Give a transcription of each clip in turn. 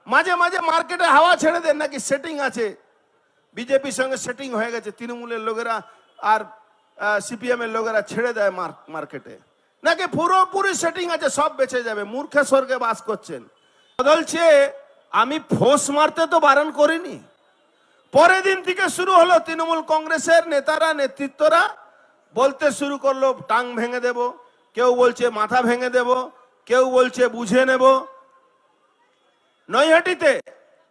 মাঝে মাঝে মার্কেটে হাওয়া ছেড়ে দেন নাকি সেটিং আছে, বিজেপির সঙ্গে সেটিং হয়ে গেছে, তৃণমূলের লোকেরা আর সিপিএম এর লোকেরা ছেড়ে দেয় মার্কেটে, নাকি পুরোপুরি সেটিং আছে, সব বেঁচে যাবে। মূর্খে স্বর্গে বাস করছেন। বদলছে, আমি ফোঁস মারতে তো বারণ করিনি। পরের দিন থেকে শুরু হলো তৃণমূল কংগ্রেসের নেতারা নেতৃত্বরা বলতে শুরু করলো টাং ভেঙে দেব, কেউ বলছে মাথা ভেঙে দেব, কেউ বলছে বুঝে নেব। নৈহাটিতে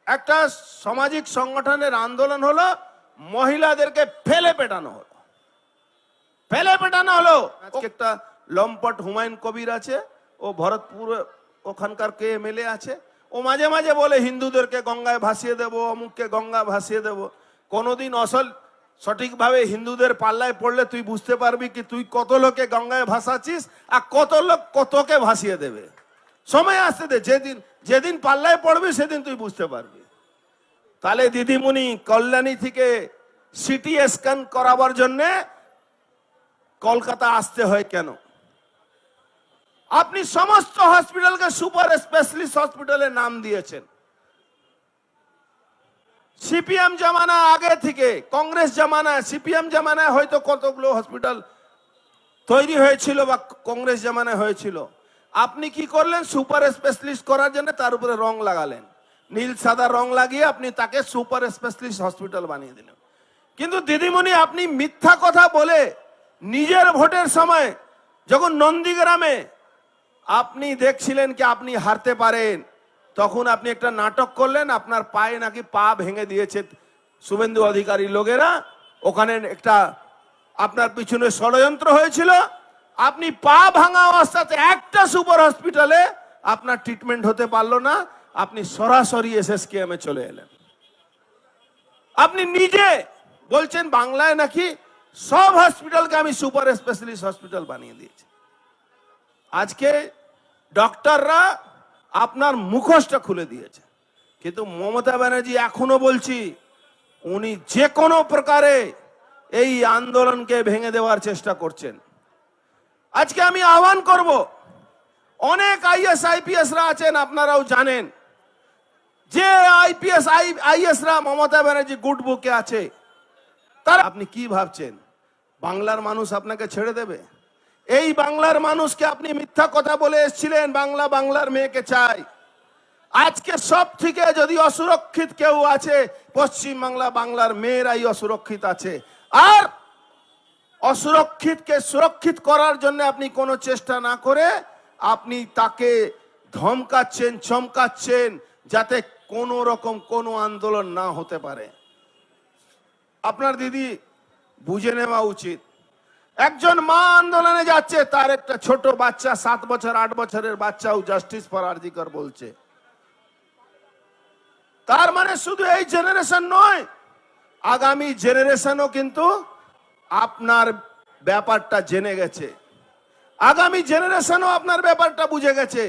একটা সামাজিক সংগঠনের আন্দোলন হলো, মহিলাদেরকে ফেলে পেটানো হলো, ফেলে পেটানো হলো। একটা লম্পট হুমায়ুন কবির আছে, ও ভরতপুর ওখানকার কে এমএলএ আছে, ও মাঝে মাঝে বলে হিন্দুদেরকে গঙ্গায় ভাসিয়ে দেব, অমুককে গঙ্গা ভাসিয়ে দেব। কোনোদিন আসল সঠিকভাবে হিন্দুদের পাল্লায় পড়লে তুই বুঝতে পারবি কি তুই কত লোকে গঙ্গায় ভাসাচ্ছিস আর কত লোক কতকে ভাসিয়ে দেবে। সময় আসতে দে, যেদিন পাল্লায় পড়বি সেদিন তুই বুঝতে পারবি। তাহলে দিদিমণি কল্যাণী থেকে সিটি স্ক্যান করাবার জন্য কলকাতা আসতে হয় কেন? আপনি সমস্ত হসপিটালকে সুপার স্পেশালিস্ট হসপিটালের নাম দিয়েছেন। সিপিএম জামানা আগে থেকে, কংগ্রেস জামানায়, সিপিএম জামানায় হয়তো কতগুলো হসপিটাল তৈরি হয়েছিল বা কংগ্রেস জামানায় হয়েছিল। আপনি কি করলেন? সুপার স্পেশালিস্ট করার জন্য তার উপরে রং লাগালেন, নীল সাদা রং লাগিয়ে আপনি তাকে সুপার স্পেশালিস্ট হসপিটাল বানিয়ে দিলেন। কিন্তু দিদিমণি, আপনি মিথ্যা কথা বলে নিজের ভোটের সময় যখন নন্দীগ্রামে আপনি দেখছিলেন কি আপনি হারতে পারেন, তখন আপনি একটা নাটক করলেন, আপনার পায়ে নাকি পা ভেঙে দিয়েছে শুভেন্দু অধিকারী লোকেরা। ওখানে একটা আপনার পিছনে ষড়যন্ত্র হয়েছিল। আপনি পা ভাঙা অবস্থাতে একটা সুপার হসপিটালে আপনার ট্রিটমেন্ট হতে পারলো না, আপনি সরাসরি এসএসকেএমে চলে এলেন। আপনি নিজে বলছেন বাংলায় নাকি সব হসপিটালকে আমি সুপার স্পেশালিস্ট হসপিটাল বানিয়ে দিয়েছি। আজকে ডক্টররা আপনার মুখোশটা খুলে দিয়েছে। কিন্তু মমতা ব্যানার্জি এখনো বলছি, উনি যে কোনো প্রকারে এই আন্দোলনকে ভেঙে দেওয়ার চেষ্টা করছেন। আজকে আমি আহ্বান করব, অনেক আইএস আইপিএসরা আছেন, আপনারাও জানেন যে আইপিএস আইএসরা মমতা ব্যানার্জি গুড বুকে আছে। তার আপনি কি ভাবছেন বাংলার মানুষ আপনাকে ছেড়ে দেবে? এই বাংলার মানুষকে আপনি মিথ্যা কথা বলে এসেছিলেন, বাংলার মেয়েকে চাই। আজকে সব থেকে যদি অসুরক্ষিত কেউ আছে পশ্চিম বাংলার মেয়েরাই অসুরক্ষিত আছে। আর অসুরক্ষিতকে সুরক্ষিত করার জন্য আপনি কোনো চেষ্টা না করে আপনি তাকে ধমকাচ্ছেন, চমকাচ্ছেন, যাতে কোনো রকম কোনো আন্দোলন না হতে পারে। আপনার দিদি বুঝে নেওয়া উচিত, একজন মা আন্দোলনে যাচ্ছে, তার একটা ছোট বাচ্চা 7 বছর 8 বছরের বাচ্চাও জাস্টিস ফর আরজিকর বলছে। তার মানে শুধু এই জেনারেশন নয়, আগামী জেনারেশনও কিন্তু আপনার ব্যাপারটা জেনে গেছে, আগামী জেনারেশনও আপনার ব্যাপারটা বুঝে গেছে।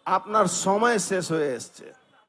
আপনার সময় শেষ হয়ে এসছে।